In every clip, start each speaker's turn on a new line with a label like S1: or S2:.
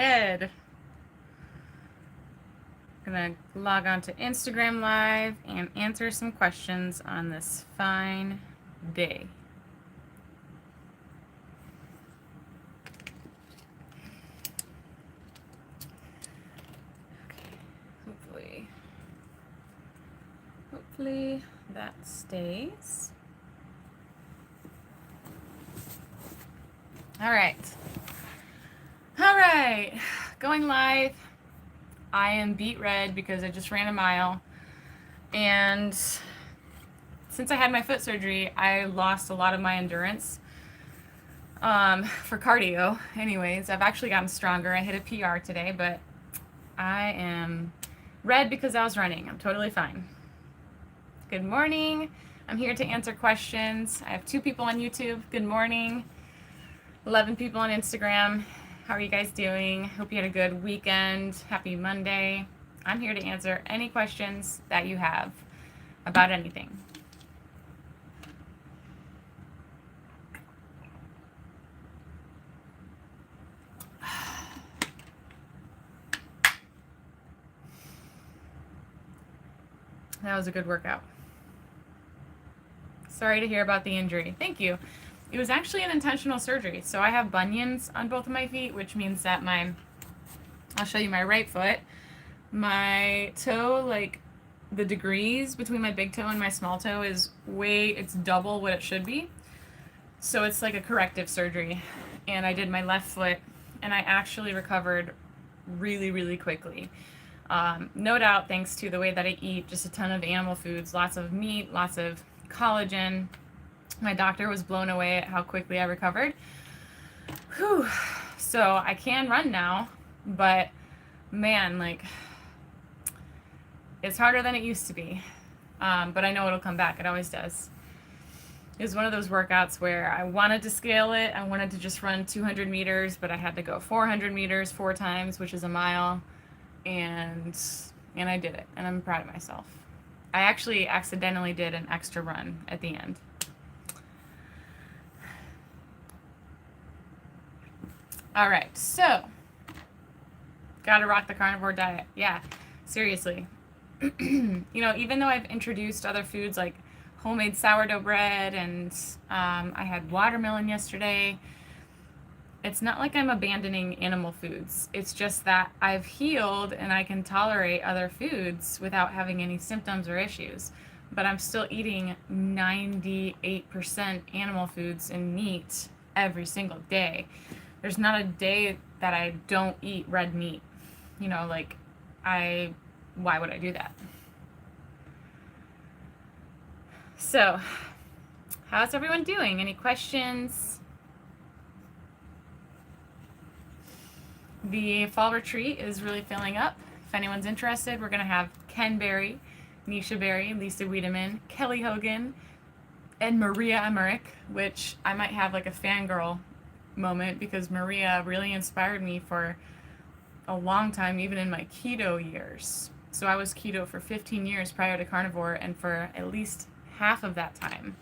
S1: Red. I'm gonna log on to Instagram Live and answer some questions on this fine day. Okay, hopefully that stays. All right, going live. I am beet red because I just ran a mile, and since I had my foot surgery, I lost a lot of my endurance for cardio. Anyways, I've actually gotten stronger. I hit a PR today, but I am red because I was running. I'm totally fine. Good morning. I'm here to answer questions. I have 2 people on YouTube. Good morning. 11 people on Instagram. How are you guys doing? Hope you had a good weekend. Happy Monday. I'm here to answer any questions that you have about anything. That was a good workout. Sorry to hear about the injury. Thank you. It was actually an intentional surgery. So I have bunions on both of my feet, which means that I'll show you my right foot. My toe, like the degrees between my big toe and my small toe is it's double what it should be. So it's like a corrective surgery. And I did my left foot, and I actually recovered really, really quickly. No doubt thanks to the way that I eat, just a ton of animal foods, lots of meat, lots of collagen. My doctor was blown away at how quickly I recovered. Whew. So I can run now, but man, like, it's harder than it used to be. But I know it'll come back. It always does. It was one of those workouts where I wanted to scale it. I wanted to just run 200 meters, but I had to go 400 meters 4 times, which is a mile. And I did it, and I'm proud of myself. I actually accidentally did an extra run at the end. All right, so gotta rock the carnivore diet. Yeah, seriously. Even though I've introduced other foods like homemade sourdough bread and I had watermelon yesterday, it's not like I'm abandoning animal foods. It's just that I've healed and I can tolerate other foods without having any symptoms or issues. But I'm still eating 98% animal foods and meat every single day. There's not a day that I don't eat red meat. Why would I do that? So, how's everyone doing? Any questions? The fall retreat is really filling up. If anyone's interested, we're going to have Ken Berry, Nisha Berry, Lisa Wiedemann, Kelly Hogan, and Maria Emmerich, which I might have like a fangirl moment because Maria really inspired me for a long time, even in my keto years. So I was keto for 15 years prior to carnivore, and for at least half of that time,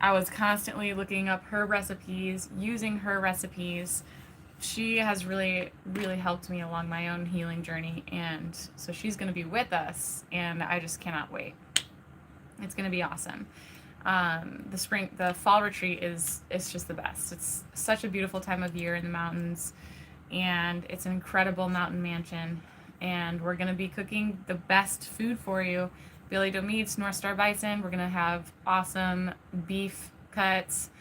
S1: I was constantly looking up her recipes, using her recipes. She has really, really helped me along my own healing journey, and so she's going to be with us, and I just cannot wait. It's going to be awesome. The fall retreat it's just the best. It's such a beautiful time of year in the mountains, and it's an incredible mountain mansion, and we're going to be cooking the best food for you. Billy Doe Meats, North Star Bison. We're going to have awesome beef cuts.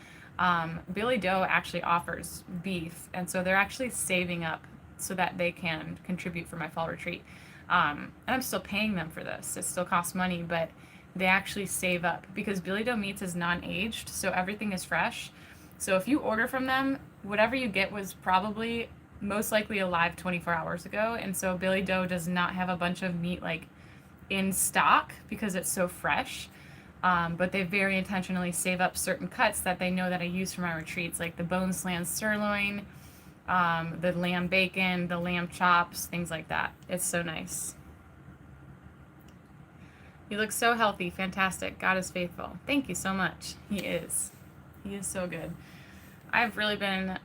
S1: Billy Doe actually offers beef, and so they're actually saving up so that they can contribute for my fall retreat. And I'm still paying them for this. It still costs money, but they actually save up because Billy Doe Meats is non-aged, so everything is fresh. So if you order from them, whatever you get was probably most likely alive 24 hours ago, and so Billy Doe does not have a bunch of meat like in stock because it's so fresh. But they very intentionally save up certain cuts that they know that I use for my retreats, like the bone slant sirloin, the lamb bacon, the lamb chops, things like that. It's so nice. You look so healthy. Fantastic. God is faithful. Thank you so much. He is. He is so good. I've really been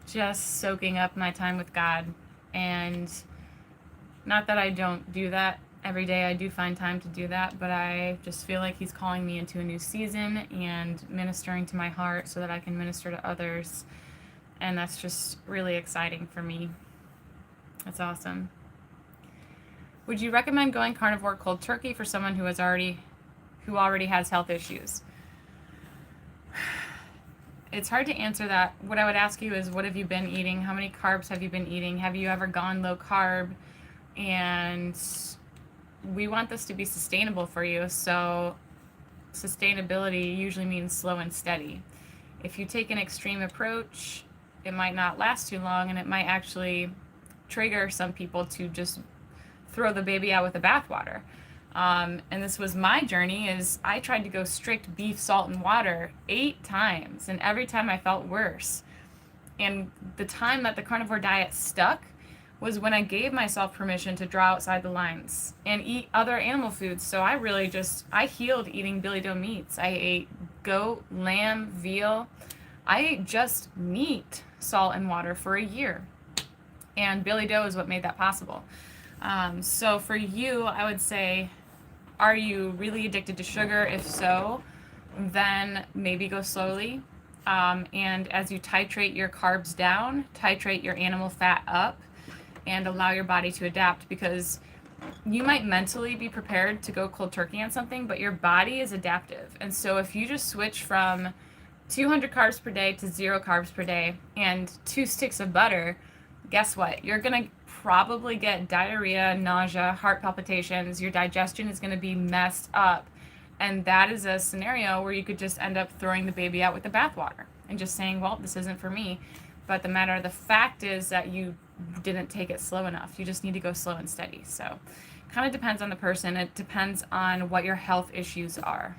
S1: just soaking up my time with God. And not that I don't do that every day, I do find time to do that, but I just feel like He's calling me into a new season and ministering to my heart so that I can minister to others. And that's just really exciting for me. That's awesome. Would you recommend going carnivore cold turkey for someone who already has health issues? It's hard to answer that. What I would ask you is, what have you been eating? How many carbs have you been eating? Have you ever gone low carb? And we want this to be sustainable for you. So sustainability usually means slow and steady. If you take an extreme approach, it might not last too long, and it might actually trigger some people to just throw the baby out with the bathwater. And this was my journey. Is I tried to go strict beef, salt, and water 8 times, and every time I felt worse. And the time that the carnivore diet stuck was when I gave myself permission to draw outside the lines and eat other animal foods. So I healed eating Billy Doe meats. I ate goat, lamb, veal. I ate just meat, salt, and water for a year. And Billy Doe is what made that possible. So for you, I would say, are you really addicted to sugar? If so, then maybe go slowly. And as you titrate your carbs down, titrate your animal fat up, and allow your body to adapt, because you might mentally be prepared to go cold turkey on something, but your body is adaptive. And so if you just switch from 200 carbs per day to 0 carbs per day and 2 sticks of butter, guess what? You're going to probably get diarrhea, nausea, heart palpitations. Your digestion is going to be messed up. And that is a scenario where you could just end up throwing the baby out with the bathwater and just saying, well, this isn't for me. But the fact is that you didn't take it slow enough. You just need to go slow and steady. So kind of depends on the person. It depends on what your health issues are.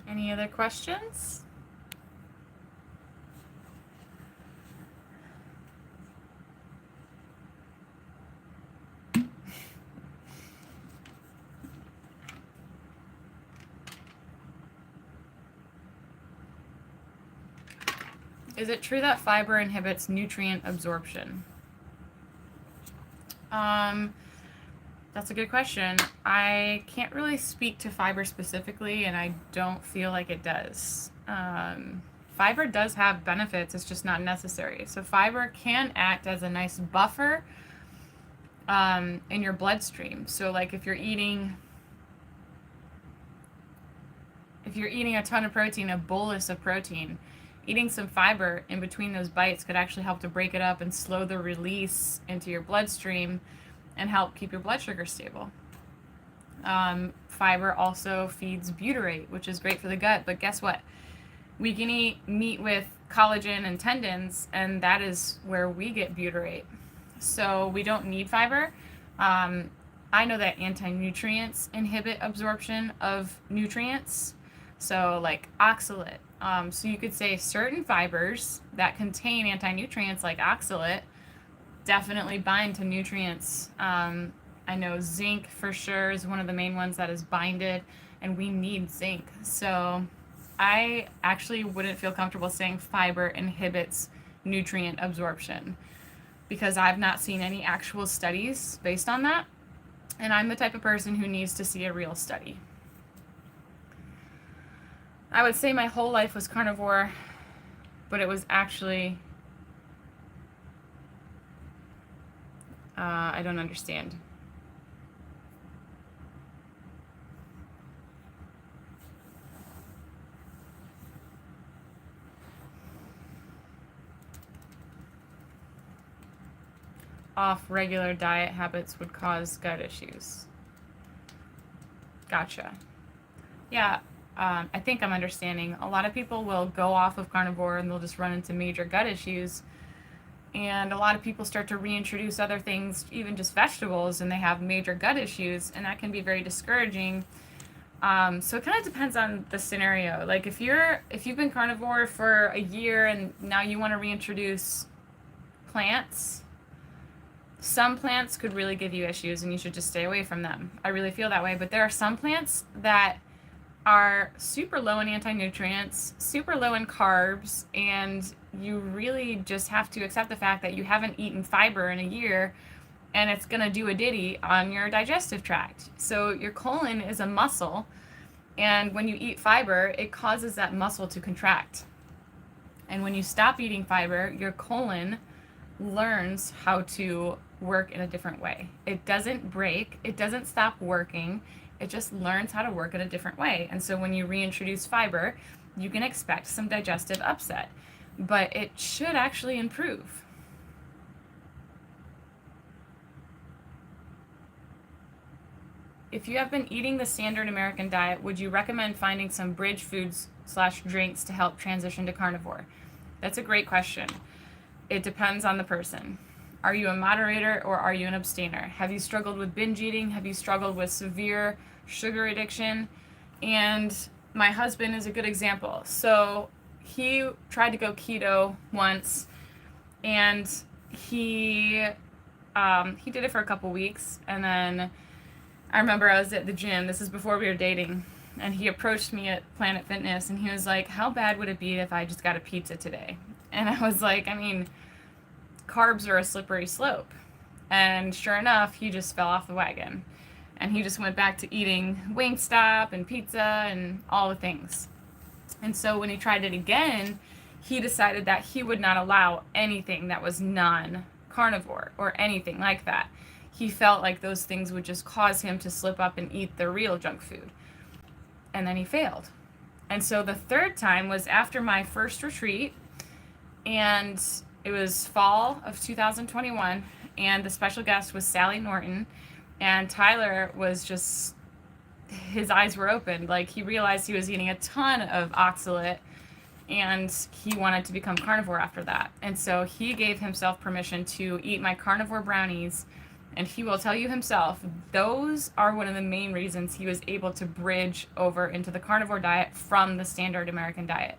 S1: Any other questions? Is it true that fiber inhibits nutrient absorption? That's a good question. I can't really speak to fiber specifically, and I don't feel like it does. Fiber does have benefits, it's just not necessary. So fiber can act as a nice buffer in your bloodstream. So like if you're eating a ton of protein, a bolus of protein, eating some fiber in between those bites could actually help to break it up and slow the release into your bloodstream and help keep your blood sugar stable. Fiber also feeds butyrate, which is great for the gut, but guess what? We can eat meat with collagen and tendons, and that is where we get butyrate. So we don't need fiber. I know that anti-nutrients inhibit absorption of nutrients, so like oxalate. So you could say certain fibers that contain anti-nutrients like oxalate definitely bind to nutrients. I know zinc for sure is one of the main ones that is binded, and we need zinc. So I actually wouldn't feel comfortable saying fiber inhibits nutrient absorption because I've not seen any actual studies based on that, and I'm the type of person who needs to see a real study. I would say my whole life was carnivore, but it was actually I don't understand. Off regular diet habits would cause gut issues. Gotcha. Yeah, I think I'm understanding. A lot of people will go off of carnivore and they'll just run into major gut issues. And a lot of people start to reintroduce other things, even just vegetables, and they have major gut issues, and that can be very discouraging. So it kind of depends on the scenario. Like if you've been carnivore for a year and now you want to reintroduce plants, some plants could really give you issues and you should just stay away from them. I really feel that way. But there are some plants that are super low in anti-nutrients, super low in carbs, and you really just have to accept the fact that you haven't eaten fiber in a year and it's going to do a ditty on your digestive tract. So your colon is a muscle, and when you eat fiber, it causes that muscle to contract. And when you stop eating fiber, your colon learns how to work in a different way. It doesn't break, it doesn't stop working, it just learns how to work in a different way. And so when you reintroduce fiber, you can expect some digestive upset, but it should actually improve. If you have been eating the standard American diet, would you recommend finding some bridge foods / drinks to help transition to carnivore? That's a great question. It depends on the person. Are you a moderator or are you an abstainer? Have you struggled with binge eating? Have you struggled with severe sugar addiction? And my husband is a good example. So he tried to go keto once, and he did it for a couple weeks, and then I remember I was at the gym. This is before we were dating, and he approached me at Planet Fitness, and he was like, "How bad would it be if I just got a pizza today?" And I was like, I mean, carbs are a slippery slope. And sure enough, he just fell off the wagon. And he just went back to eating Wingstop and pizza and all the things. And so when he tried it again, he decided that he would not allow anything that was non-carnivore or anything like that. He felt like those things would just cause him to slip up and eat the real junk food. And then he failed. And so the third time was after my first retreat, and it was fall of 2021, and the special guest was Sally Norton, and Tyler was just, his eyes were open. Like, he realized he was eating a ton of oxalate, and he wanted to become carnivore after that. And so he gave himself permission to eat my carnivore brownies, and he will tell you himself, those are one of the main reasons he was able to bridge over into the carnivore diet from the standard American diet.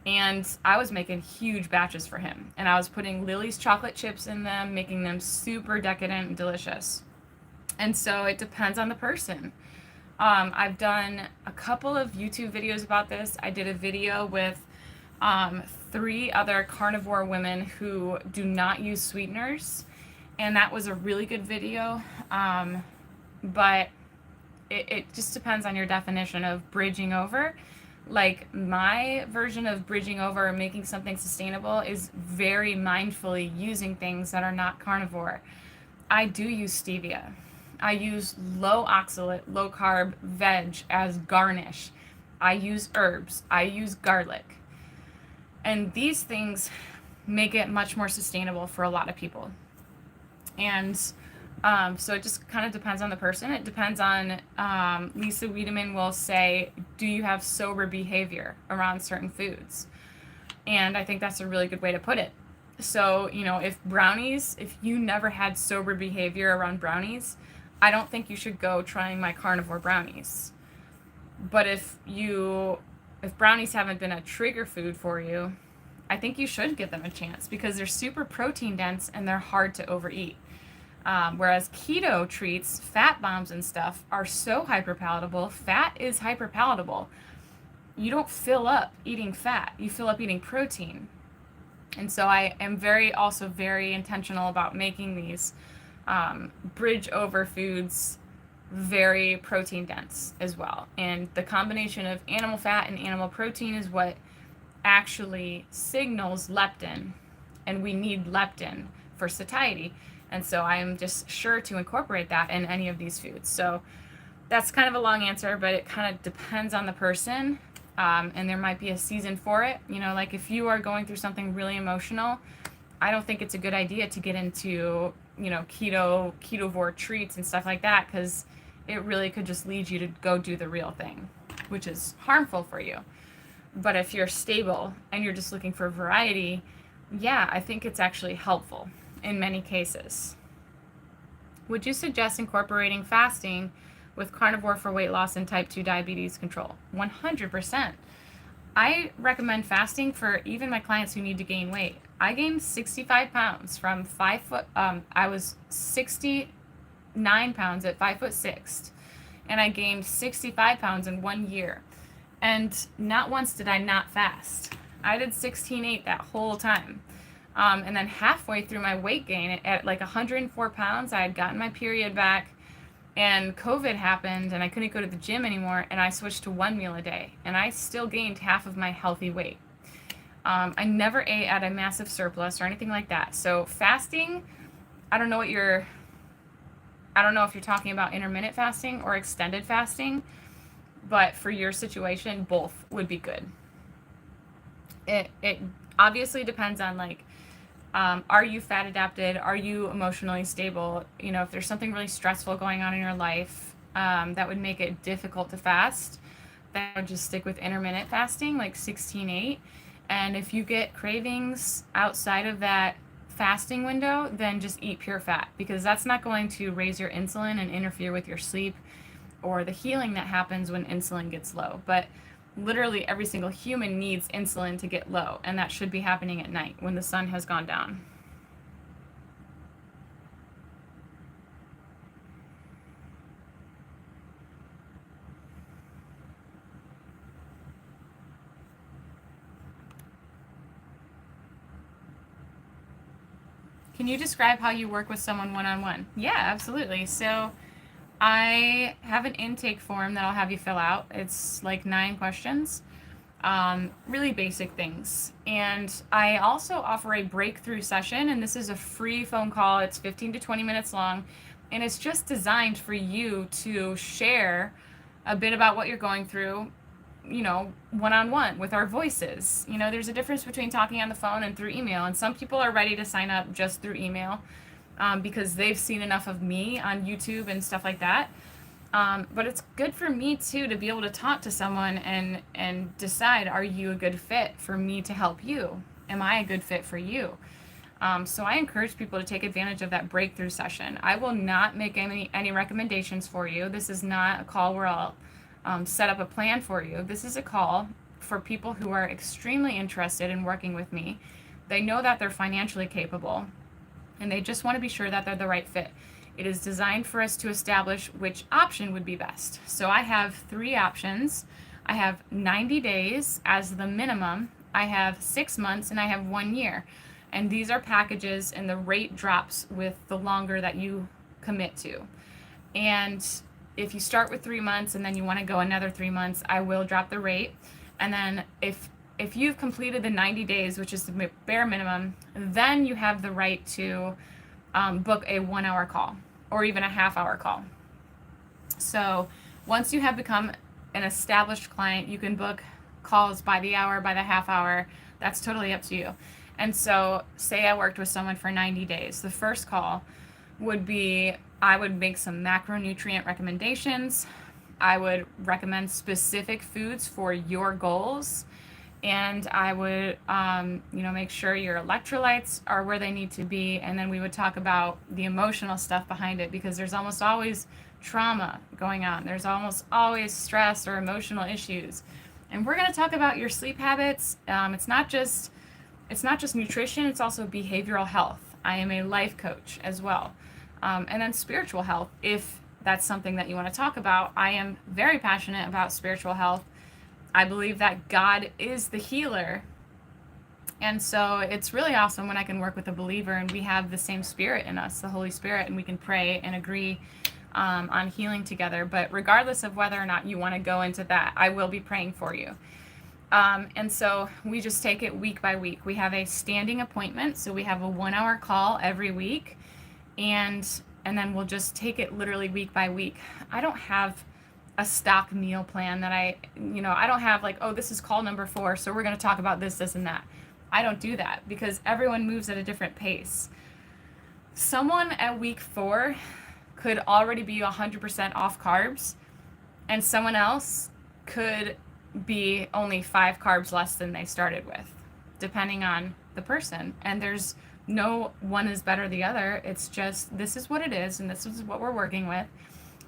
S1: And I was making huge batches for him. And I was putting Lily's chocolate chips in them, making them super decadent and delicious. And so it depends on the person. I've done a couple of YouTube videos about this. I did a video with 3 other carnivore women who do not use sweeteners. And that was a really good video. But it just depends on your definition of bridging over. Like, my version of bridging over or making something sustainable is very mindfully using things that are not carnivore. I do use stevia. I use low oxalate, low carb veg as garnish. I use herbs. I use garlic. And these things make it much more sustainable for a lot of people. And so it just kind of depends on the person. It depends on, Lisa Wiedemann will say, do you have sober behavior around certain foods? And I think that's a really good way to put it. So, if you never had sober behavior around brownies, I don't think you should go trying my carnivore brownies. But if brownies haven't been a trigger food for you, I think you should give them a chance because they're super protein dense and they're hard to overeat. Whereas keto treats, fat bombs and stuff, are so hyperpalatable. Fat is hyperpalatable. You don't fill up eating fat. You fill up eating protein. And so I am very intentional about making these bridge over foods very protein dense as well. And the combination of animal fat and animal protein is what actually signals leptin. And we need leptin for satiety. And so I am just sure to incorporate that in any of these foods. So that's kind of a long answer, but it kind of depends on the person. And there might be a season for it. Like if you are going through something really emotional, I don't think it's a good idea to get into, ketovore treats and stuff like that, because it really could just lead you to go do the real thing, which is harmful for you. But if you're stable and you're just looking for variety, yeah, I think it's actually helpful in many cases. Would you suggest incorporating fasting with carnivore for weight loss and type 2 diabetes control. 100%. I recommend fasting for even my clients who need to gain weight. I gained 65 pounds from 5 foot, I was 69 pounds at 5'6", and I gained 65 pounds in 1 year. And not once did I not fast. I did 16-8 that whole time. And then halfway through my weight gain, at like 104 pounds, I had gotten my period back, and COVID happened, and I couldn't go to the gym anymore, and I switched to 1 meal a day, and I still gained half of my healthy weight. I never ate at a massive surplus or anything like that. So fasting, I don't know if you're talking about intermittent fasting or extended fasting, but for your situation, both would be good. It obviously depends on, like, are you fat adapted? Are you emotionally stable? You know, if there's something really stressful going on in your life that would make it difficult to fast, then I would just stick with intermittent fasting, like 16-8. And if you get cravings outside of that fasting window, then just eat pure fat, because that's not going to raise your insulin and interfere with your sleep or the healing that happens when insulin gets low. But literally every single human needs insulin to get low, and that should be happening at night when the sun has gone down. Can you describe how you work with someone one-on-one? Yeah, absolutely. So I have an intake form that I'll have you fill out. It's like 9 questions, really basic things. And I also offer a breakthrough session, and this is a free phone call. It's 15 to 20 minutes long, and it's just designed for you to share a bit about what you're going through, you know, one-on-one with our voices. You know, there's a difference between talking on the phone and through email, and some people are ready to sign up just through email because they've seen enough of me on YouTube and stuff like that. But it's good for me too to be able to talk to someone and decide, are you a good fit for me to help you? Am I a good fit for you? So I encourage people to take advantage of that breakthrough session. I will not make any recommendations for you. This is not a call where I'll set up a plan for you. This is a call for people who are extremely interested in working with me. They know that they're financially capable, and they just want to be sure that they're the right fit. It is designed for us to establish which option would be best. So I have 3 options. I have 90 days as the minimum, I have 6 months, and I have 1 year. And these are packages, and the rate drops with the longer that you commit to. And if you start with 3 months and then you want to go another 3 months, I will drop the rate. And then if you've completed the 90 days, which is the bare minimum, then you have the right to book a 1-hour call or even a half-hour call. So once you have become an established client, you can book calls by the hour, by the half hour. That's totally up to you. And so say I worked with someone for 90 days. The first call would be, I would make some macronutrient recommendations. I would recommend specific foods for your goals. And I would, make sure your electrolytes are where they need to be. And then we would talk about the emotional stuff behind it, because there's almost always trauma going on. There's almost always stress or emotional issues. And we're going to talk about your sleep habits. It's not just nutrition, it's also behavioral health. I am a life coach as well. And then spiritual health, if that's something that you want to talk about. I am very passionate about spiritual health. I believe that God is the healer. And so it's really awesome when I can work with a believer and we have the same spirit in us, the Holy Spirit, and we can pray and agree on healing together. But regardless of whether or not you want to go into that, I will be praying for you. And so we just take it week by week. We have a standing appointment, so we have a 1-hour call every week, and then we'll just take it literally week by week. I don't have a stock meal plan that I don't have like, oh, this is call number 4, so we're going to talk about this, this, and that. I don't do that because everyone moves at a different pace. Someone at week 4 could already be 100% off carbs, and someone else could be only 5 carbs less than they started with, depending on the person. And there's no one is better than the other. It's just, this is what it is, and this is what we're working with.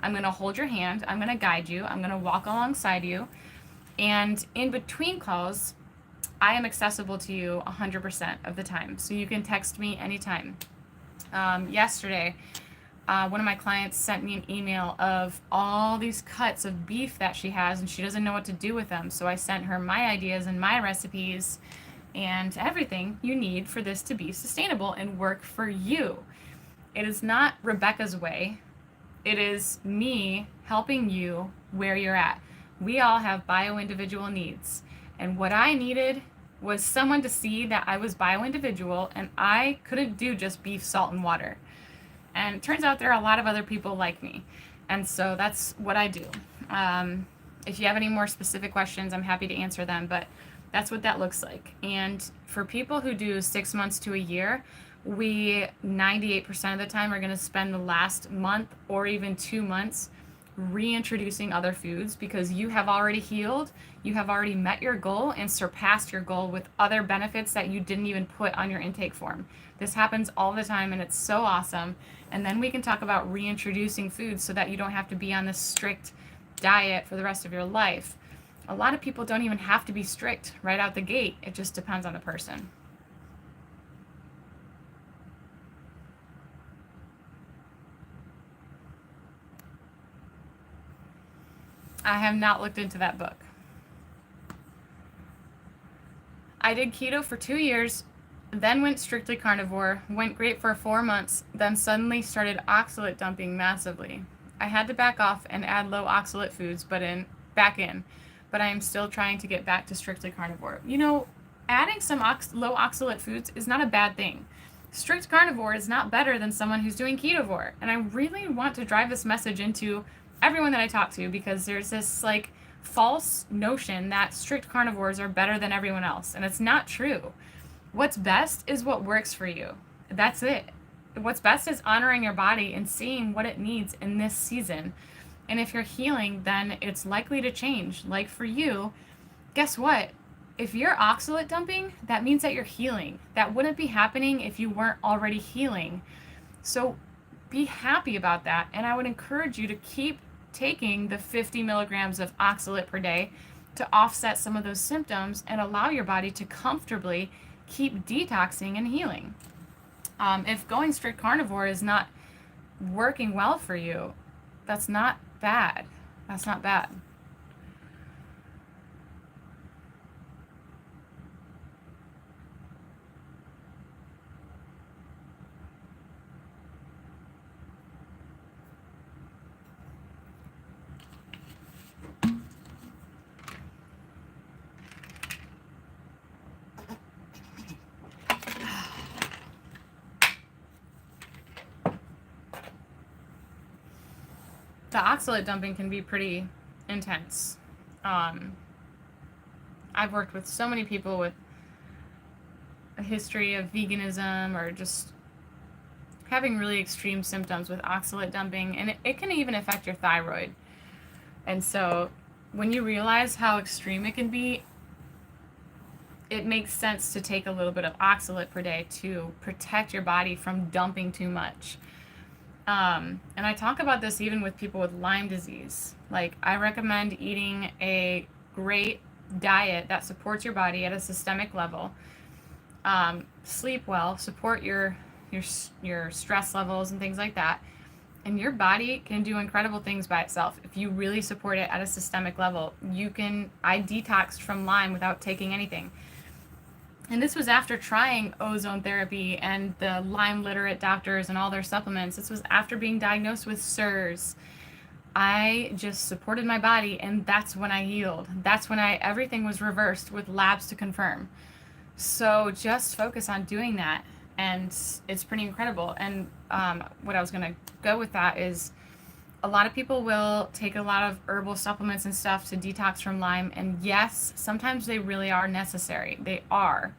S1: I'm going to hold your hand. I'm going to guide you. I'm going to walk alongside you. And in between calls, I am accessible to you 100% of the time. So you can text me anytime. Yesterday, one of my clients sent me an email of all these cuts of beef that she has, and she doesn't know what to do with them. So I sent her my ideas and my recipes and everything you need for this to be sustainable and work for you. It is not Rebekah's way. It is me helping you where you're at. We all have bio-individual needs. And what I needed was someone to see that I was bio-individual and I couldn't do just beef, salt, and water. And it turns out there are a lot of other people like me. And so that's what I do. If you have any more specific questions, I'm happy to answer them, but that's what that looks like. And for people who do 6 months to a year, we 98% of the time are going to spend the last month or even 2 months reintroducing other foods because you have already healed, you have already met your goal and surpassed your goal with other benefits that you didn't even put on your intake form. This happens all the time and it's so awesome. And then we can talk about reintroducing foods so that you don't have to be on this strict diet for the rest of your life. A lot of people don't even have to be strict right out the gate. It just depends on the person. I have not looked into that book. I did keto for 2 years, then went strictly carnivore, went great for 4 months, then suddenly started oxalate dumping massively. I had to back off and add low oxalate foods, but I am still trying to get back to strictly carnivore. You know, adding some low oxalate foods is not a bad thing. Strict carnivore is not better than someone who's doing ketovore. And I really want to drive this message into everyone that I talk to because there's this like false notion that strict carnivores are better than everyone else. And it's not true. What's best is what works for you. That's it. What's best is honoring your body and seeing what it needs in this season. And if you're healing, then it's likely to change. Like for you, guess what? If you're oxalate dumping, that means that you're healing. That wouldn't be happening if you weren't already healing. So be happy about that. And I would encourage you to keep taking the 50 milligrams of oxalate per day to offset some of those symptoms and allow your body to comfortably keep detoxing and healing. If going strict carnivore is not working well for you, that's not bad. That's not bad. The oxalate dumping can be pretty intense. I've worked with so many people with a history of veganism or just having really extreme symptoms with oxalate dumping, and it can even affect your thyroid. And so when you realize how extreme it can be, it makes sense to take a little bit of oxalate per day to protect your body from dumping too much. And I talk about this even with people with Lyme disease. Like, I recommend eating a great diet that supports your body at a systemic level. Sleep well, support your stress levels and things like that. And your body can do incredible things by itself if you really support it at a systemic level. I detoxed from Lyme without taking anything. And this was after trying ozone therapy and the Lyme literate doctors and all their supplements. This was after being diagnosed with SIRS. I just supported my body, and that's when I healed. That's when everything was reversed with labs to confirm. So just focus on doing that, and it's pretty incredible. And what I was going to go with that is a lot of people will take a lot of herbal supplements and stuff to detox from Lyme. And yes, sometimes they really are necessary. They are.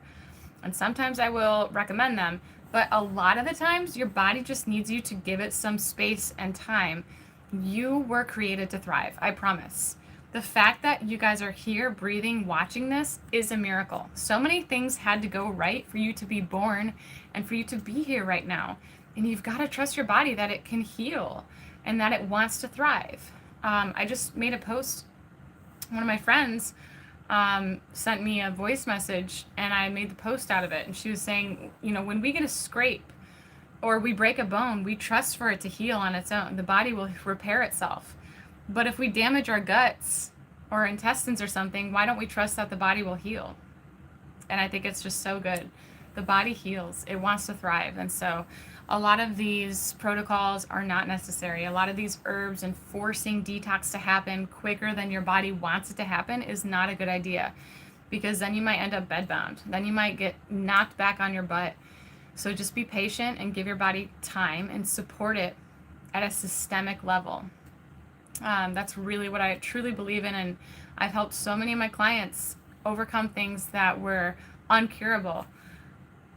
S1: And sometimes I will recommend them. But a lot of the times, your body just needs you to give it some space and time. You were created to thrive. I promise. The fact that you guys are here, breathing, watching this is a miracle. So many things had to go right for you to be born and for you to be here right now. And you've got to trust your body that it can heal. and that it wants to thrive. I just made a post. One of my friends sent me a voice message, and I made the post out of it. And she was saying, when we get a scrape or we break a bone, we trust for it to heal on its own. The body will repair itself. But if we damage our guts or intestines or something, why don't we trust that the body will heal? And I think it's just so good. The body heals. It wants to thrive. And so a lot of these protocols are not necessary. A lot of these herbs and forcing detox to happen quicker than your body wants it to happen is not a good idea, because then you might end up bedbound. Then you might get knocked back on your butt. So just be patient and give your body time and support it at a systemic level. That's really what I truly believe in, and I've helped so many of my clients overcome things that were uncurable.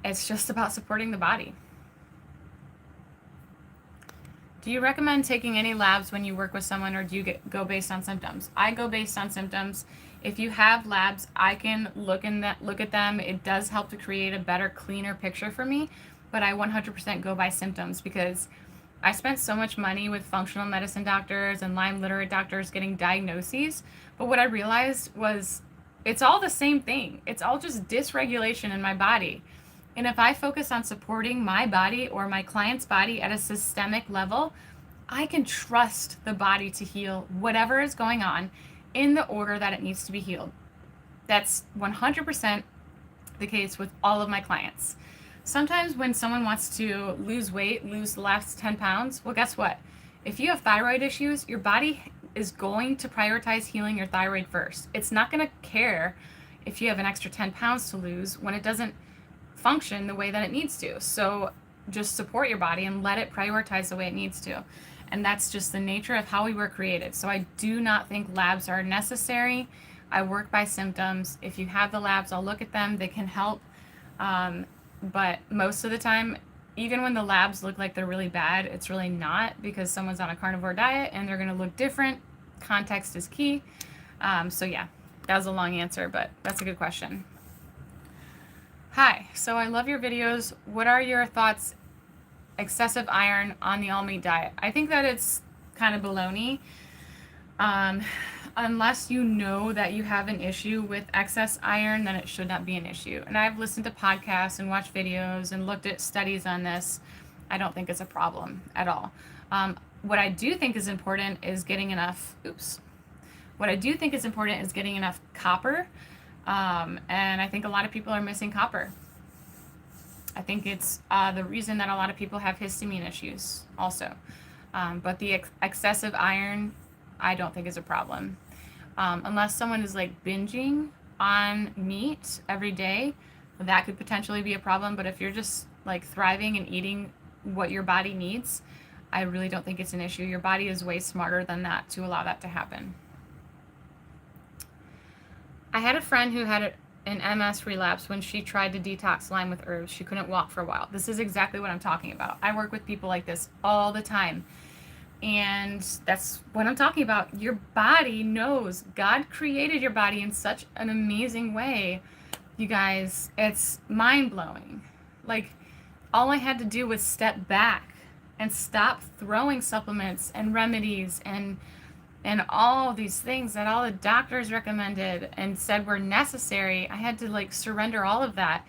S1: It's just about supporting the body. Do you recommend taking any labs when you work with someone, or do you go based on symptoms? I go based on symptoms. If you have labs, I can look at them. It does help to create a better, cleaner picture for me, but I 100% go by symptoms, because I spent so much money with functional medicine doctors and Lyme literate doctors getting diagnoses, but what I realized was it's all the same thing. It's all just dysregulation in my body. And if I focus on supporting my body or my client's body at a systemic level, I can trust the body to heal whatever is going on in the order that it needs to be healed. That's 100% the case with all of my clients. Sometimes when someone wants to lose weight, lose the last 10 pounds, well, guess what? If you have thyroid issues, your body is going to prioritize healing your thyroid first. It's not going to care if you have an extra 10 pounds to lose when it doesn't function the way that it needs to. So just support your body and let it prioritize the way it needs to. And that's just the nature of how we were created. So I do not think labs are necessary. I work by symptoms. If you have the labs, I'll look at them. They can help. But most of the time, even when the labs look like they're really bad, it's really not, because someone's on a carnivore diet and they're going to look different. Context is key. So yeah, that was a long answer, but that's a good question. Hi, so I love your videos. What are your thoughts, excessive iron on the all-meat diet? I think that it's kind of baloney. Unless you know that you have an issue with excess iron, then it should not be an issue. And I've listened to podcasts and watched videos and looked at studies on this. I don't think it's a problem at all. What I do think is important is getting enough, What I do think is important is getting enough copper. And I think a lot of people are missing copper. I think it's the reason that a lot of people have histamine issues also. But the excessive iron, I don't think is a problem. Unless someone is like binging on meat every day, that could potentially be a problem. But if you're just like thriving and eating what your body needs, I really don't think it's an issue. Your body is way smarter than that to allow that to happen. I had a friend who had an MS relapse when she tried to detox Lyme with herbs. She couldn't walk for a while. This is exactly what I'm talking about. I work with people like this all the time. And that's what I'm talking about. Your body knows. God created your body in such an amazing way. You guys, it's mind-blowing. Like, all I had to do was step back and stop throwing supplements and remedies and all these things that all the doctors recommended and said were necessary. I had to like surrender all of that,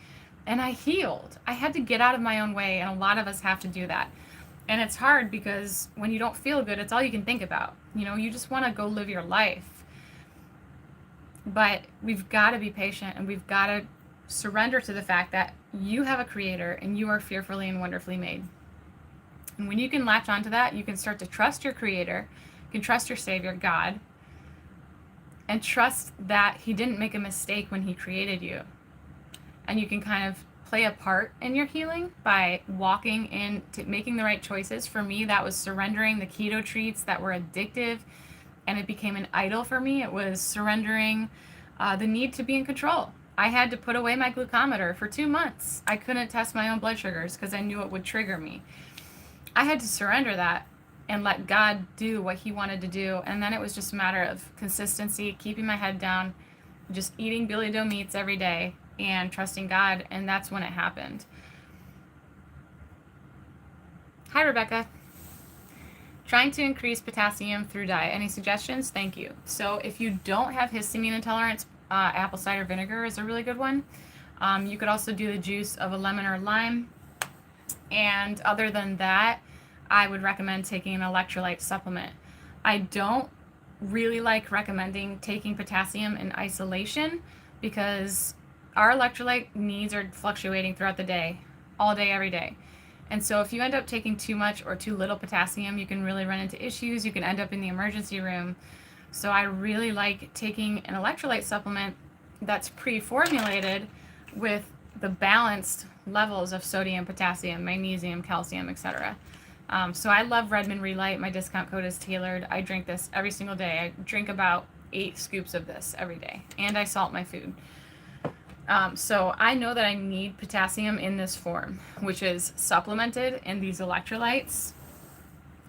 S1: and I healed. I had to get out of my own way, and a lot of us have to do that. And it's hard because when you don't feel good, it's all you can think about. You just want to go live your life. But we've got to be patient, and we've got to surrender to the fact that you have a creator and you are fearfully and wonderfully made. And when you can latch onto that, you can start to trust your creator. You can trust your savior, God, and trust that he didn't make a mistake when he created you. And you can kind of play a part in your healing by walking into making the right choices. For me, that was surrendering the keto treats that were addictive, and it became an idol for me. It was surrendering the need to be in control. I had to put away my glucometer for 2 months. I couldn't test my own blood sugars because I knew it would trigger me. I had to surrender that and let God do what he wanted to do. And then it was just a matter of consistency, keeping my head down, just eating Billy Doe meats every day and trusting God. And that's when it happened. Hi, Rebekah. Trying to increase potassium through diet. Any suggestions? Thank you. So if you don't have histamine intolerance, apple cider vinegar is a really good one. You could also do the juice of a lemon or lime. And other than that, I would recommend taking an electrolyte supplement. I don't really like recommending taking potassium in isolation because our electrolyte needs are fluctuating throughout the day, all day, every day. And so if you end up taking too much or too little potassium, you can really run into issues. You can end up in the emergency room. So I really like taking an electrolyte supplement that's pre-formulated with the balanced levels of sodium, potassium, magnesium, calcium, etc. So I love Redmond Relight. My discount code is tailored. I drink this every single day. I drink about 8 scoops of this every day, and I salt my food. So I know that I need potassium in this form, which is supplemented in these electrolytes.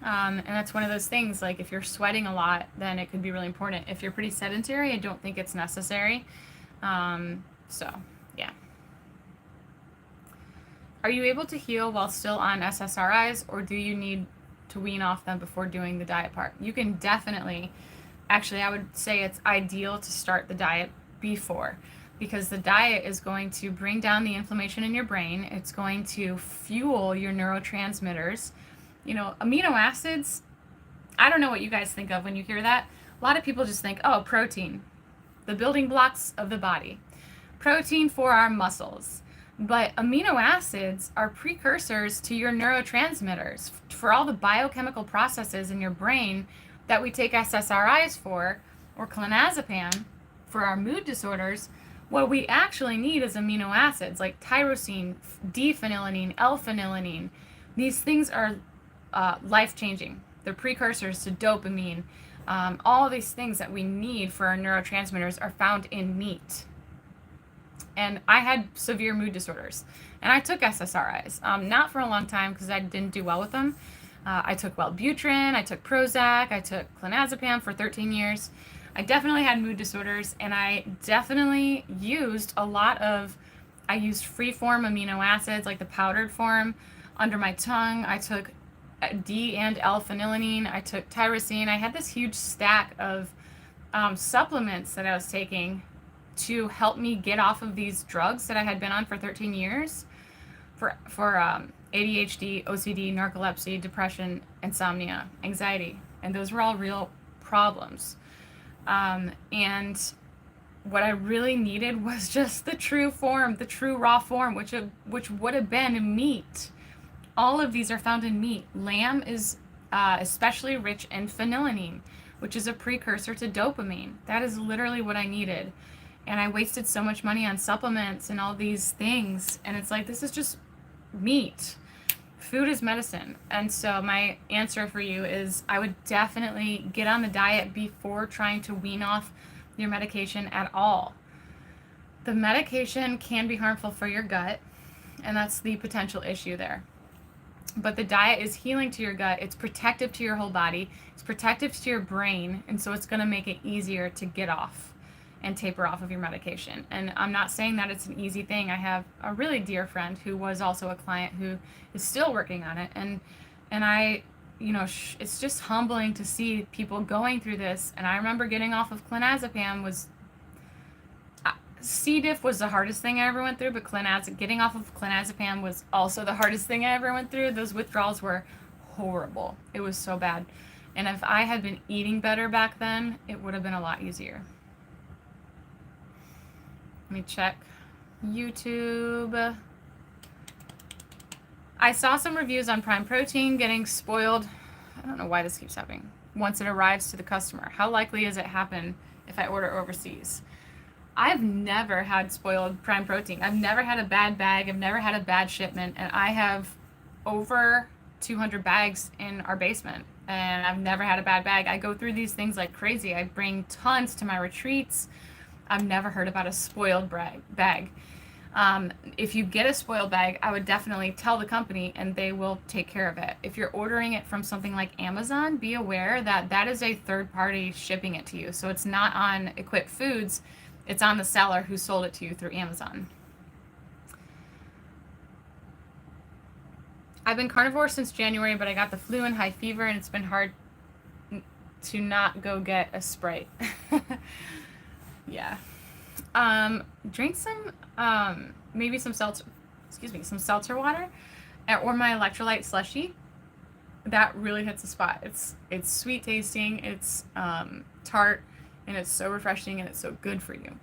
S1: And that's one of those things, like if you're sweating a lot, then it could be really important. If you're pretty sedentary, I don't think it's necessary. So, yeah. Are you able to heal while still on SSRIs, or do you need to wean off them before doing the diet part? You can definitely, actually, I would say it's ideal to start the diet before, because the diet is going to bring down the inflammation in your brain. It's going to fuel your neurotransmitters. You know, amino acids, I don't know what you guys think of when you hear that. A lot of people just think, oh, protein, the building blocks of the body, protein for our muscles. But amino acids are precursors to your neurotransmitters, for all the biochemical processes in your brain that we take SSRIs for, or clonazepam for our mood disorders. What we actually need is amino acids like tyrosine, D-phenylalanine, L-phenylalanine. These things are life-changing. They're precursors to dopamine. All these things that we need for our neurotransmitters are found in meat. And I had severe mood disorders, and I took SSRIs. Not for a long time because I didn't do well with them. I took Wellbutrin, I took Prozac, I took clonazepam for 13 years. I definitely had mood disorders, and I definitely used I used free-form amino acids, like the powdered form, under my tongue. I took D and L-phenylalanine. I took tyrosine. I had this huge stack of supplements that I was taking to help me get off of these drugs that I had been on for 13 years for ADHD, OCD, narcolepsy, depression, insomnia, anxiety. And those were all real problems. And what I really needed was just the true form, the true raw form, which would have been meat. All of these are found in meat. Lamb is especially rich in phenylalanine, which is a precursor to dopamine. That is literally what I needed. And I wasted so much money on supplements and all these things. And it's like, this is just meat. Food is medicine. And so my answer for you is I would definitely get on the diet before trying to wean off your medication at all. The medication can be harmful for your gut, and that's the potential issue there. But the diet is healing to your gut. It's protective to your whole body. It's protective to your brain. And so it's going to make it easier to get off and taper off of your medication. And I'm not saying that it's an easy thing. I have a really dear friend who was also a client who is still working on it. And I, it's just humbling to see people going through this. And I remember getting off of clonazepam C. diff was the hardest thing I ever went through, but getting off of clonazepam was also the hardest thing I ever went through. Those withdrawals were horrible. It was so bad. And if I had been eating better back then, it would have been a lot easier. Let me check YouTube. I saw some reviews on Prime Protein getting spoiled. I don't know why this keeps happening. Once it arrives to the customer. How likely is it happen if I order overseas? I've never had spoiled Prime Protein. I've never had a bad bag. I've never had a bad shipment. And I have over 200 bags in our basement. And I've never had a bad bag. I go through these things like crazy. I bring tons to my retreats. I've never heard about a spoiled bag. If you get a spoiled bag, I would definitely tell the company and they will take care of it. If you're ordering it from something like Amazon, be aware that that is a third party shipping it to you. So it's not on Equip Foods. It's on the seller who sold it to you through Amazon. I've been carnivore since January, but I got the flu and high fever, and it's been hard to not go get a Sprite. Yeah. Drink some, maybe some some seltzer water, or my electrolyte slushy. That really hits the spot. It's sweet tasting, it's tart, and it's so refreshing, and it's so good for you.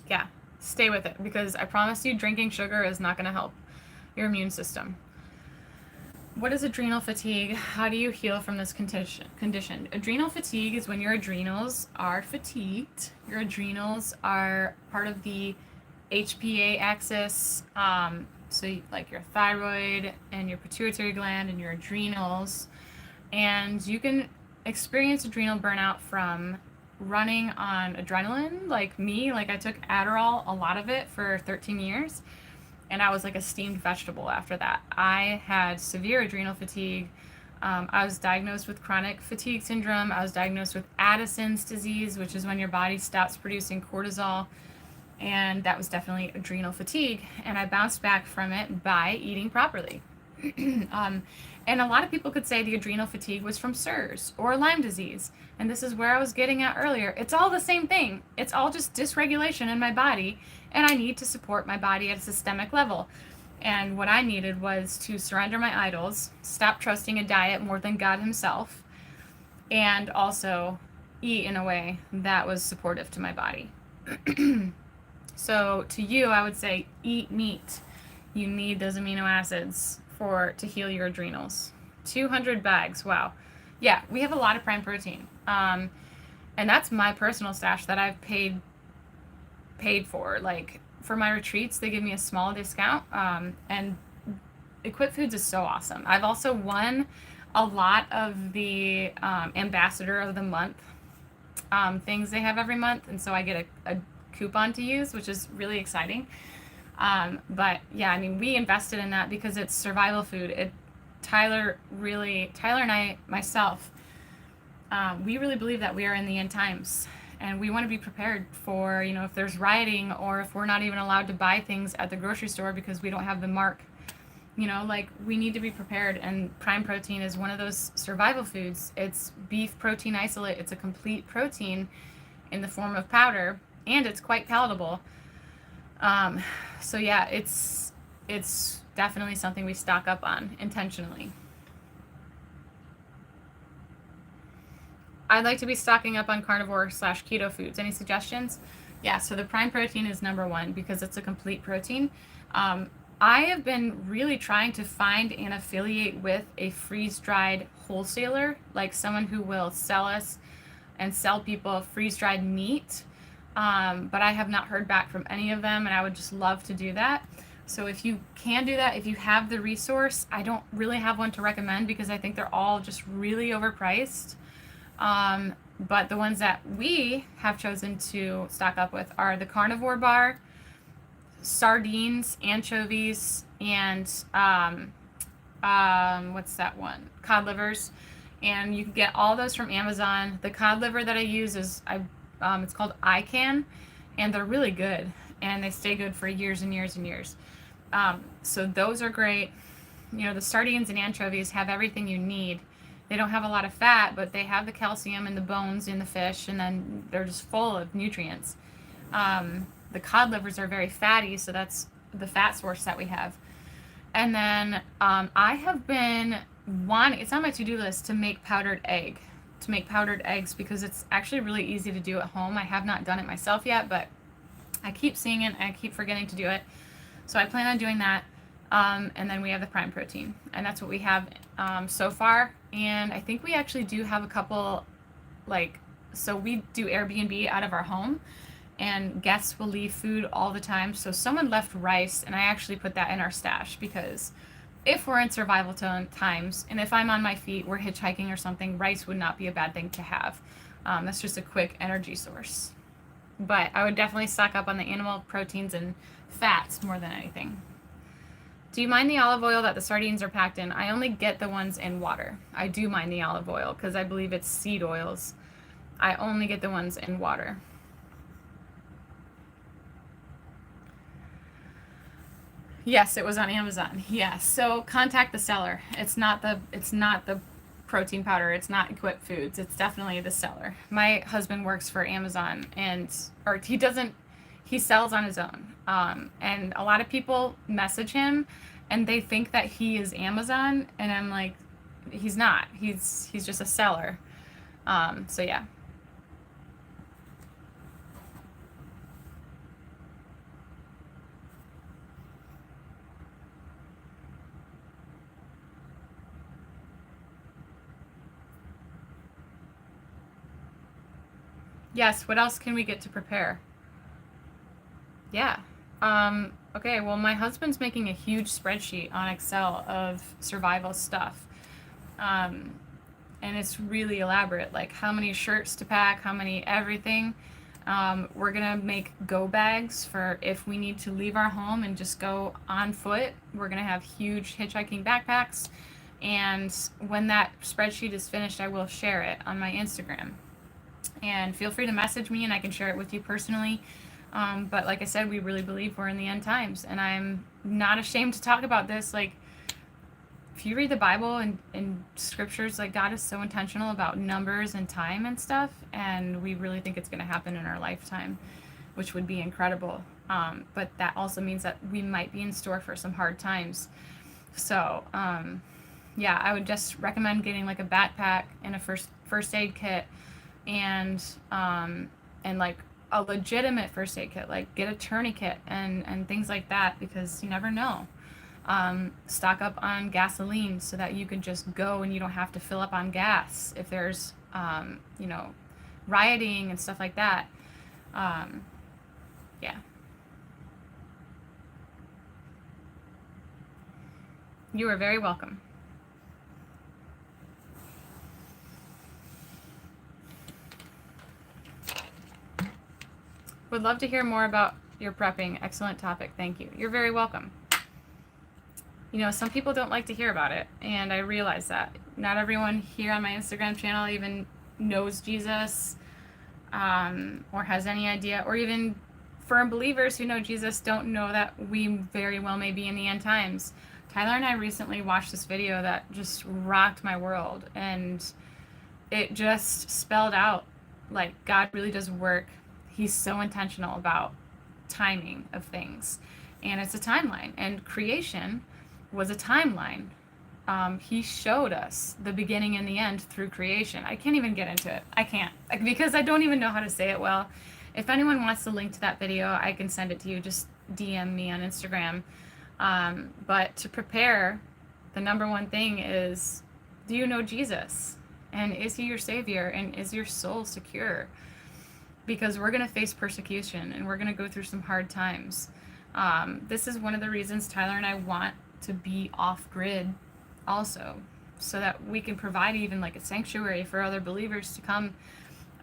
S1: Yeah, stay with it, because I promise you, drinking sugar is not going to help your immune system. What is adrenal fatigue? How do you heal from this condition? Adrenal fatigue is when your adrenals are fatigued. Your adrenals are part of the HPA axis, so like your thyroid and your pituitary gland and your adrenals. And you can experience adrenal burnout from running on adrenaline, like me. Like, I took Adderall, a lot of it, for 13 years. And I was like a steamed vegetable after that. I had severe adrenal fatigue. I was diagnosed with chronic fatigue syndrome. I was diagnosed with Addison's disease, which is when your body stops producing cortisol. And that was definitely adrenal fatigue. And I bounced back from it by eating properly. And a lot of people could say the adrenal fatigue was from SIRS or Lyme disease. And this is where I was getting at earlier. It's all the same thing. It's all just dysregulation in my body, and I need to support my body at a systemic level. And what I needed was to surrender my idols, stop trusting a diet more than God himself, and also eat in a way that was supportive to my body. So to you, I would say eat meat. You need those amino acids to heal your adrenals. 200 bags, wow. Yeah, we have a lot of prime protein. And that's my personal stash that I've paid for. Like, for my retreats, they give me a small discount. And Equip Foods is so awesome. I've also won a lot of the Ambassador of the Month things they have every month. And so I get a coupon to use, which is really exciting. But yeah, I mean, we invested in that because it's survival food. Tyler and myself, we really believe that we are in the end times, and we want to be prepared for, if there's rioting, or if we're not even allowed to buy things at the grocery store because we don't have the mark, like, we need to be prepared. And prime protein is one of those survival foods. It's beef protein isolate. It's a complete protein in the form of powder, and it's quite palatable. So yeah, it's definitely something we stock up on intentionally. I'd like to be stocking up on carnivore/keto foods. Any suggestions? Yeah, so the prime protein is number one because it's a complete protein. I have been really trying to find and affiliate with a freeze-dried wholesaler, like someone who will sell people freeze-dried meat. But I have not heard back from any of them, and I would just love to do that. So if you can do that, if you have the resource, I don't really have one to recommend because I think they're all just really overpriced. But the ones that we have chosen to stock up with are the carnivore bar, sardines, anchovies, and what's that one? Cod livers. And you can get all those from Amazon. The cod liver that I use is it's called ICAN, and they're really good, and they stay good for years and years and years. So those are great. The sardines and anchovies have everything you need. They don't have a lot of fat, but they have the calcium and the bones in the fish, and then they're just full of nutrients. The cod livers are very fatty, so that's the fat source that we have. And then I have been wanting, it's on my to-do list, to make powdered eggs because it's actually really easy to do at home. I have not done it myself yet, but I keep seeing it and I keep forgetting to do it. So I plan on doing that. And then we have the prime protein, and that's what we have so far. And I think we actually do have a couple, so we do Airbnb out of our home, and guests will leave food all the time. So someone left rice, and I actually put that in our stash because if we're in survival times, and if I'm on my feet, we're hitchhiking or something, rice would not be a bad thing to have. That's just a quick energy source. But I would definitely stock up on the animal proteins and fats more than anything. Do you mind the olive oil that the sardines are packed in? I only get the ones in water. I do mind the olive oil because I believe it's seed oils. I only get the ones in water. Yes, it was on Amazon. Yes. So contact the seller. It's not the protein powder. It's not Equip Foods. It's definitely the seller. My husband works for Amazon, and or he sells on his own. And a lot of people message him and they think that he is Amazon, and I'm like, he's not. He's just a seller. So yeah. Yes, what else can we get to prepare? Yeah. Okay, well, my husband's making a huge spreadsheet on Excel of survival stuff. Um, and it's really elaborate, like how many shirts to pack, how many everything. We're gonna make go bags for if we need to leave our home and just go on foot. We're gonna have huge hitchhiking backpacks. And when that spreadsheet is finished, I will share it on my Instagram. And feel free to message me and I can share it with you personally. But like I said, we really believe we're in the end times, and I'm not ashamed to talk about this. Like, if you read the Bible and scriptures, like, God is so intentional about numbers and time and stuff, and we really think it's going to happen in our lifetime, which would be incredible. But that also means that we might be in store for some hard times. So, yeah, I would just recommend getting like a backpack and a first aid kit, and like a legitimate first aid kit, like get a tourniquet and things like that, because you never know. Stock up on gasoline so that you can just go and you don't have to fill up on gas if there's you know, rioting and stuff like that. Yeah. You are very welcome. Would love to hear more about your prepping. Excellent topic. Thank you. You're very welcome. You know, some people don't like to hear about it, and I realize that. Not everyone here on my Instagram channel even knows Jesus, or has any idea, or even firm believers who know Jesus don't know that we very well may be in the end times. Tyler and I recently watched this video that just rocked my world, and it just spelled out, like, God really does work. He's so intentional about timing of things, and it's a timeline, and creation was a timeline. He showed us the beginning and the end through creation. I can't even get into it. I can't, because I don't even know how to say it well. If anyone wants the link to that video, I can send it to you. Just DM me on Instagram. But to prepare, the number one thing is, do you know Jesus? And is he your savior? And is your soul secure? Because we're going to face persecution and we're going to go through some hard times. This is one of the reasons Tyler and I want to be off grid also, so that we can provide even like a sanctuary for other believers to come.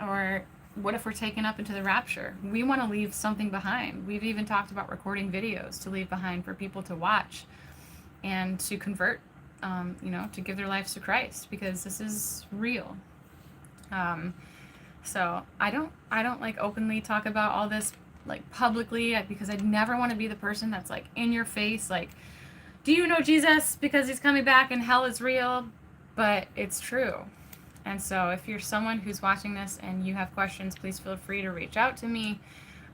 S1: Or what if we're taken up into the rapture? We want to leave something behind. We've even talked about recording videos to leave behind for people to watch and to convert, you know, to give their lives to Christ, because this is real. So I don't like openly talk about all this like publicly, because I'd never want to be the person that's like in your face, like, do you know Jesus? Because he's coming back and hell is real. But it's true. And so if you're someone who's watching this and you have questions, please feel free to reach out to me.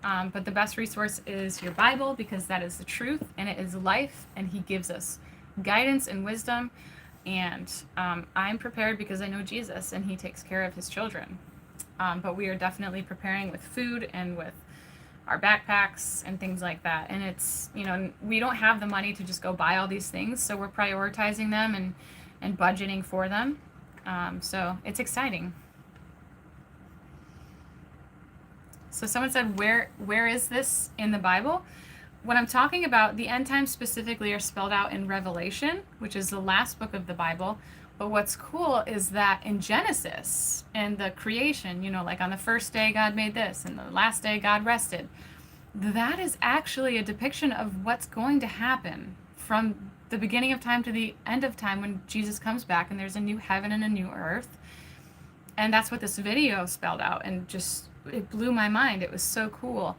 S1: But the best resource is your Bible, because that is the truth and it is life, and he gives us guidance and wisdom. And I'm prepared because I know Jesus and he takes care of his children. But we are definitely preparing with food and with our backpacks and things like that. And it's, you know, we don't have the money to just go buy all these things, so we're prioritizing them and budgeting for them. So it's exciting. So someone said, where is this in the Bible? What I'm talking about, the end times specifically, are spelled out in Revelation, which is the last book of the Bible. But what's cool is that in Genesis and the creation, you know, like on the first day God made this and the last day God rested, that is actually a depiction of what's going to happen from the beginning of time to the end of time, when Jesus comes back and there's a new heaven and a new earth. And that's what this video spelled out, and just, it blew my mind. It was so cool.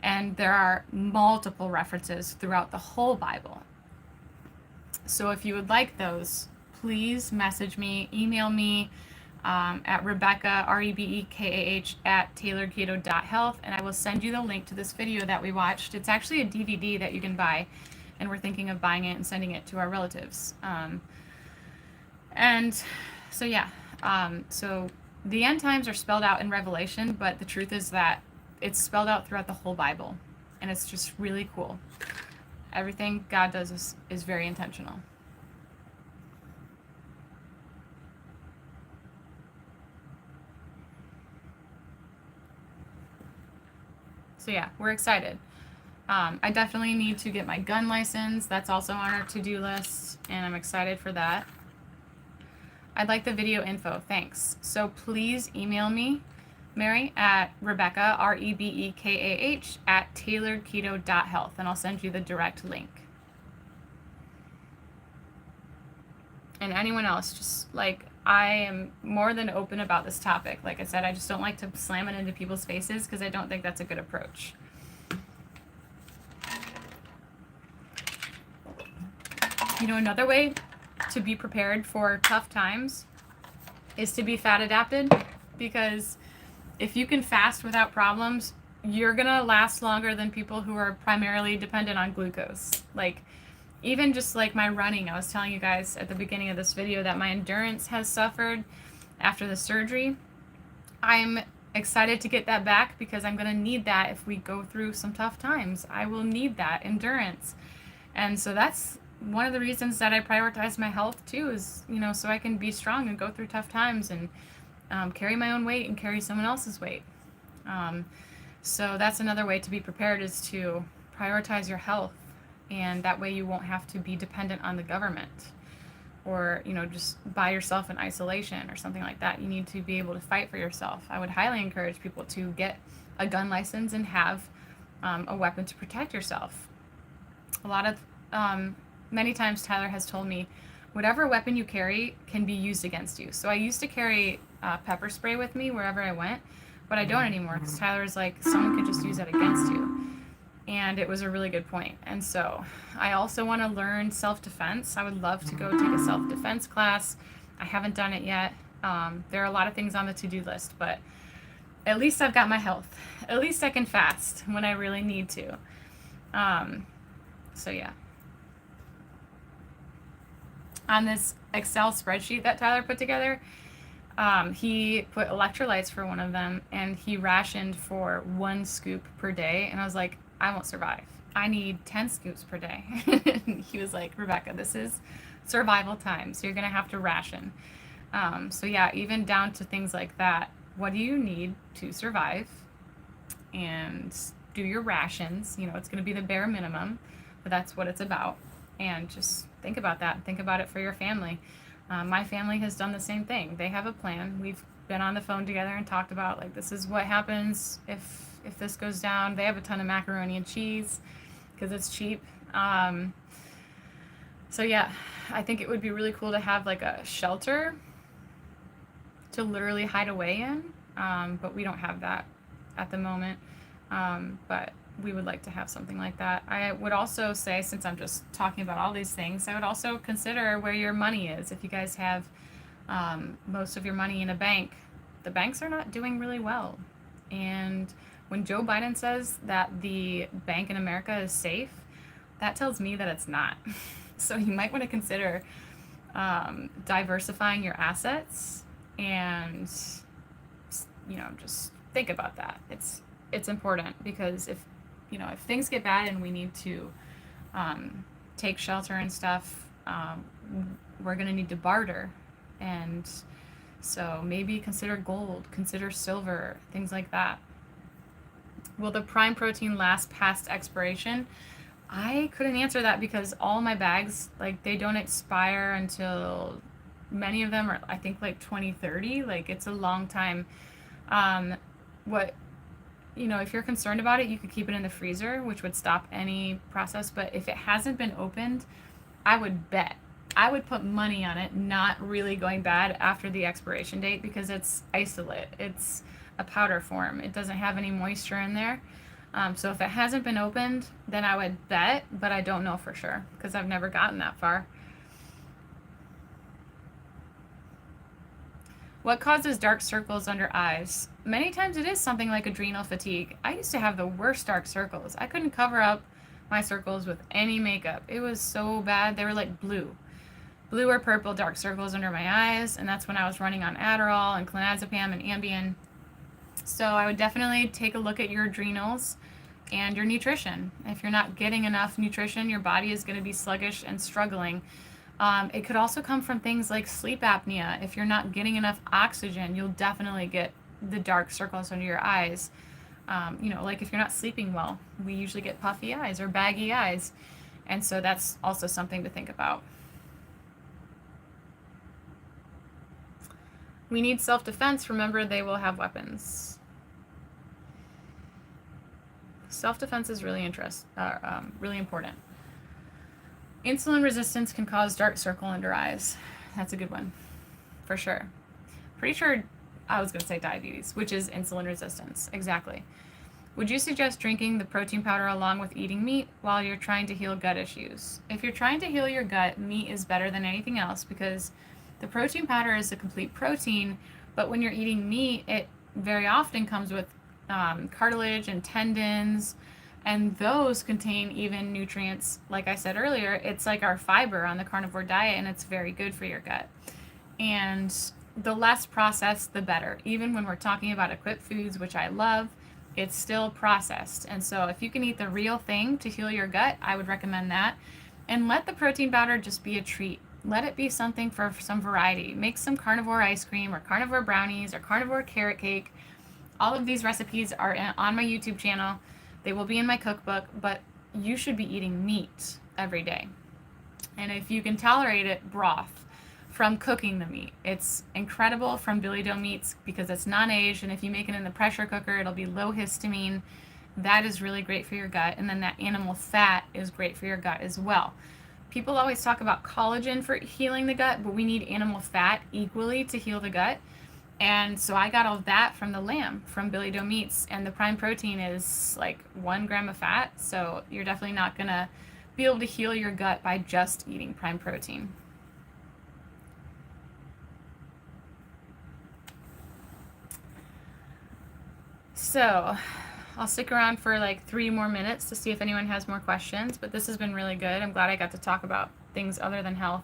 S1: And there are multiple references throughout the whole Bible. So if you would like those, please message me, email me at Rebekah, Rebekah, at tailorketo.health, and I will send you the link to this video that we watched. It's actually a DVD that you can buy, and we're thinking of buying it and sending it to our relatives. And so, yeah, so the end times are spelled out in Revelation, but the truth is that it's spelled out throughout the whole Bible, and it's just really cool. Everything God does is very intentional. So yeah, we're excited. I definitely need to get my gun license. That's also on our to-do list, and I'm excited for that. I'd like the video info, thanks. So please email me, Mary, at Rebekah, Rebekah, at tailoredketo.health, and I'll send you the direct link. And anyone else, just like, I am more than open about this topic. Like I said, I just don't like to slam it into people's faces because I don't think that's a good approach. You know, another way to be prepared for tough times is to be fat adapted, because if you can fast without problems, you're gonna last longer than people who are primarily dependent on glucose. Like, even just like my running, I was telling you guys at the beginning of this video that my endurance has suffered after the surgery. I'm excited to get that back because I'm gonna need that if we go through some tough times. I will need that endurance. And so that's one of the reasons that I prioritize my health too, is, you know, so I can be strong and go through tough times and carry my own weight and carry someone else's weight. So that's another way to be prepared, is to prioritize your health, and that way you won't have to be dependent on the government, or, you know, just by yourself in isolation or something like that. You need to be able to fight for yourself. I would highly encourage people to get a gun license and have a weapon to protect yourself. Many times Tyler has told me, whatever weapon you carry can be used against you. So I used to carry pepper spray with me wherever I went, but I don't anymore because Tyler is like, someone could just use that against you. And it was a really good point. And so I also want to learn self-defense. I would love to go take a self-defense class. I haven't done it yet. There are a lot of things on the to-do list, but at least I've got my health. At least I can fast when I really need to. So yeah. On this Excel spreadsheet that Tyler put together, he put electrolytes for one of them, and he rationed for 1 scoop per day. And I was like, I won't survive. I need 10 scoops per day. He was like, Rebekah, this is survival time, so you're going to have to ration. So yeah, even down to things like that. What do you need to survive? And do your rations. You know, it's going to be the bare minimum, but that's what it's about. And just think about that. Think about it for your family. My family has done the same thing. They have a plan. We've been on the phone together and talked about, like, this is what happens if this goes down. They have a ton of macaroni and cheese because it's cheap. So yeah, I think it would be really cool to have like a shelter to literally hide away in, but we don't have that at the moment. But we would like to have something like that. I would also say, since I'm just talking about all these things, I would also consider where your money is. If you guys have most of your money in a bank, the banks are not doing really well. And when Joe Biden says that the bank in America is safe, that tells me that it's not. So you might want to consider diversifying your assets, and, you know, just think about that. It's important, because if things get bad and we need to take shelter and stuff, we're going to need to barter. And so maybe consider gold, consider silver, things like that. Will the prime protein last past expiration? I couldn't answer that, because all my bags, like, they don't expire until, many of them are, I think, like 2030. Like, it's a long time. If you're concerned about it, you could keep it in the freezer, which would stop any process. But if it hasn't been opened, I would put money on it not really going bad after the expiration date, because it's isolate. It's a powder form. It doesn't have any moisture in there. So if it hasn't been opened, then I would bet, but I don't know for sure because I've never gotten that far. What causes dark circles under eyes? Many times it is something like adrenal fatigue. I used to have the worst dark circles. I couldn't cover up my circles with any makeup. It was so bad. They were like blue or purple dark circles under my eyes, and that's when I was running on Adderall and clonazepam and Ambien. So I would definitely take a look at your adrenals and your nutrition. If you're not getting enough nutrition, your body is going to be sluggish and struggling. It could also come from things like sleep apnea. If you're not getting enough oxygen, you'll definitely get the dark circles under your eyes. Like if you're not sleeping well, we usually get puffy eyes or baggy eyes. And so that's also something to think about. We need self-defense. Remember, they will have weapons. Self-defense is really really important. Insulin resistance can cause dark circle under eyes. That's a good one, for sure. Pretty sure I was going to say diabetes, which is insulin resistance. Exactly. Would you suggest drinking the protein powder along with eating meat while you're trying to heal gut issues? If you're trying to heal your gut, meat is better than anything else because the protein powder is a complete protein, but when you're eating meat, it very often comes with cartilage and tendons, and those contain even nutrients. Like I said earlier, it's like our fiber on the carnivore diet, and it's very good for your gut. And the less processed, the better. Even when we're talking about equipped foods, which I love, it's still processed. And so if you can eat the real thing to heal your gut, I would recommend that. And let the protein powder just be a treat. Let it be something for some variety. Make some carnivore ice cream or carnivore brownies or carnivore carrot cake. All of these recipes are on my YouTube channel. They will be in my cookbook, but you should be eating meat every day. And if you can tolerate it, broth from cooking the meat. It's incredible from Billy Doe meats because it's non-aged, and if you make it in the pressure cooker, it'll be low histamine. That is really great for your gut, and then that animal fat is great for your gut as well. People always talk about collagen for healing the gut, but we need animal fat equally to heal the gut. And so I got all of that from the lamb, from Billy Doe meats, and the prime protein is like 1 gram of fat, so you're definitely not going to be able to heal your gut by just eating prime protein. So I'll stick around for like 3 more minutes to see if anyone has more questions, but this has been really good. I'm glad I got to talk about things other than health.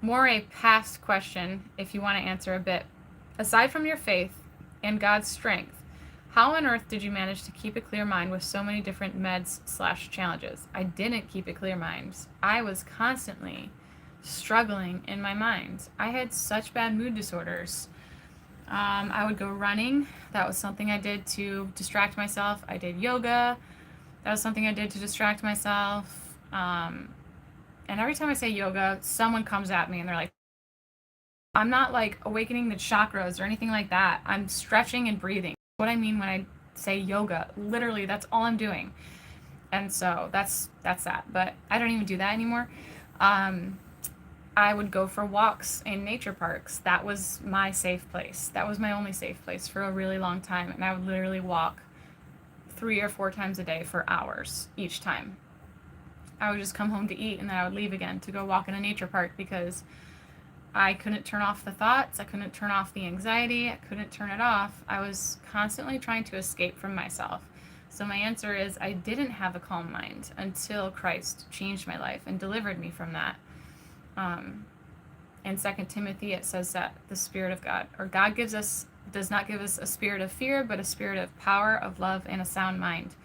S1: More a past question, if you want to answer a bit. Aside from your faith and God's strength, how on earth did you manage to keep a clear mind with so many different meds/challenges? I didn't keep a clear mind. I was constantly struggling in my mind. I had such bad mood disorders. I would go running. That was something I did to distract myself. I did yoga. That was something I did to distract myself. And every time I say yoga, someone comes at me and they're like, I'm not like awakening the chakras or anything like that. I'm stretching and breathing. What I mean when I say yoga, literally, that's all I'm doing. And so that's that. But I don't even do that anymore. I would go for walks in nature parks. That was my safe place. That was my only safe place for a really long time. And I would literally walk 3 or 4 times a day for hours each time. I would just come home to eat and then I would leave again to go walk in a nature park because I couldn't turn off the thoughts. I couldn't turn off the anxiety. I couldn't turn it off. I was constantly trying to escape from myself. So my answer is I didn't have a calm mind until Christ changed my life and delivered me from that. In 2 Timothy, it says that the Spirit of God, or God does not give us a spirit of fear, but a spirit of power, of love, and a sound mind.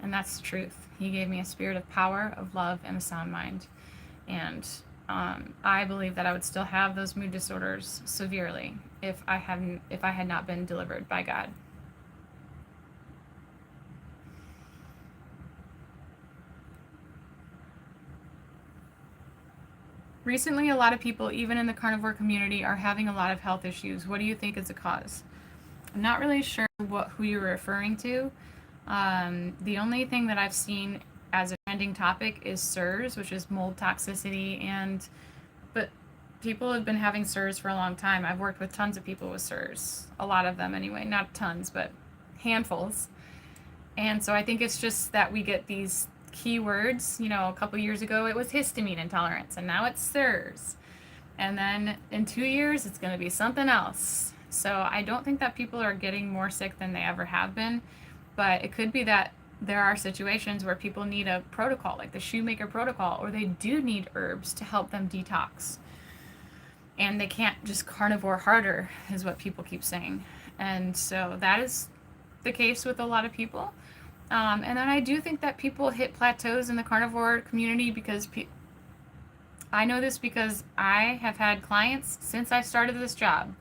S1: And that's the truth. He gave me a spirit of power, of love, and a sound mind. And I believe that I would still have those mood disorders severely if I had not been delivered by God. Recently, a lot of people, even in the carnivore community, are having a lot of health issues. What do you think is the cause? I'm not really sure who you're referring to. The only thing that I've seen as a trending topic is SIRS, which is mold toxicity, but people have been having SIRS for a long time. I've worked with tons of people with SIRS, a lot of them anyway, not tons, but handfuls. And so I think it's just that we get these keywords. You know, a couple years ago it was histamine intolerance, and now it's SIRS. And then in 2 years it's going to be something else. So I don't think that people are getting more sick than they ever have been, but it could be that there are situations where people need a protocol, like the shoemaker protocol, or they do need herbs to help them detox. And they can't just carnivore harder, is what people keep saying. And so that is the case with a lot of people. And then I do think that people hit plateaus in the carnivore community because I know this because I have had clients since I started this job.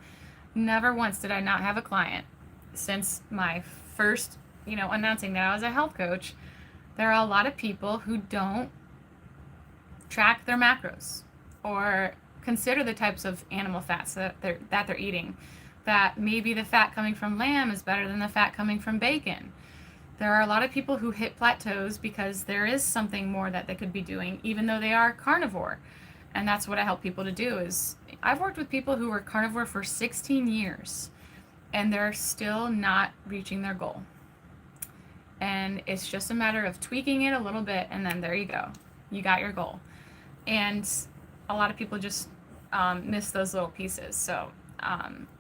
S1: Never once did I not have a client since my first, announcing that I was a health coach. There are a lot of people who don't track their macros or consider the types of animal fats that they're eating. That maybe the fat coming from lamb is better than the fat coming from bacon. There are a lot of people who hit plateaus because there is something more that they could be doing, even though they are carnivore. And that's what I help people to do. Is I've worked with people who were carnivore for 16 years and they're still not reaching their goal. And it's just a matter of tweaking it a little bit, and then there you go. You got your goal. And a lot of people just miss those little pieces. So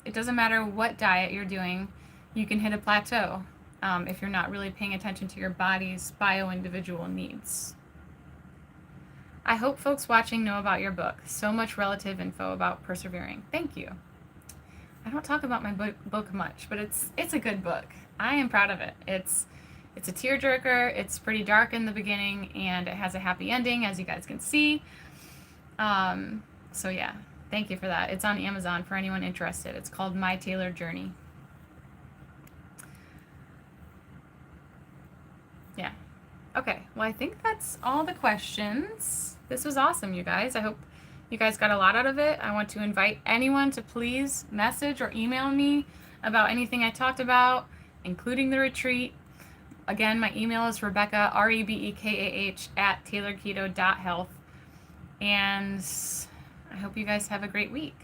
S1: it doesn't matter what diet you're doing, you can hit a plateau if you're not really paying attention to your body's bio-individual needs. I hope folks watching know about your book. So much relative info about persevering. Thank you. I don't talk about my book much, but it's a good book. I am proud of it. It's a tearjerker. It's pretty dark in the beginning, and it has a happy ending, as you guys can see. So yeah, thank you for that. It's on Amazon for anyone interested. It's called My Tailor Journey. Yeah. Okay, well, I think that's all the questions. This was awesome, you guys. I hope you guys got a lot out of it. I want to invite anyone to please message or email me about anything I talked about, including the retreat. Again, my email is Rebekah, REBEKAH, @tailorketo.health. And I hope you guys have a great week.